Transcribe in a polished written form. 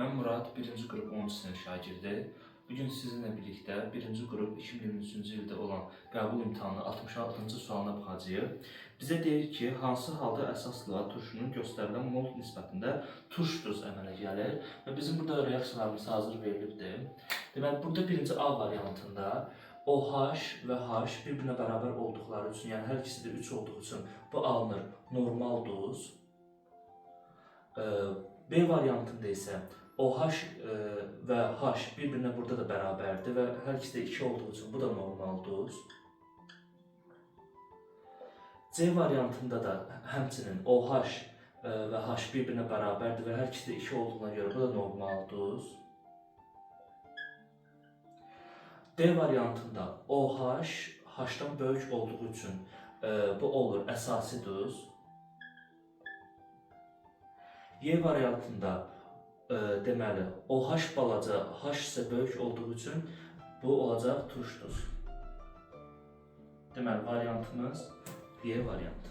Ben Murat, birinci grup 10. sınıf şagirdi. Bugün sizinle birlikte birinci grup 2023-cü ildə olan qəbul imtahanı 66-cı sualına baxacağıq. Bizə deyir ki, hansı halda əsasla turşunun göstərilən mol nisbətində turş duz əmələ gəlir və bizim burada reaksiyalarımız hazır verilibdir. Deməli, burada birinci A variantında OH və H bir-birinə bərabər olduqları üçün, yəni hər ikisi də 3 olduğu üçün bu alınır normal duz. B variantında isə OH və H bir-birinə burada da bərabərdir və hər ikisi də 2 olduğu üçün bu da normal duz. C variantında da həmçinin OH və H bir-birinə bərabərdir və hər ikisi də 2 olduğuna görə bu da normal duz. D variantında OH H-dan böyük olduğu üçün bu olur əsasi duz. Y variantında deməli OH balaca, H isə böyük olduğu üçün bu olacaq turş duz. Deməli variantımız Y variantı.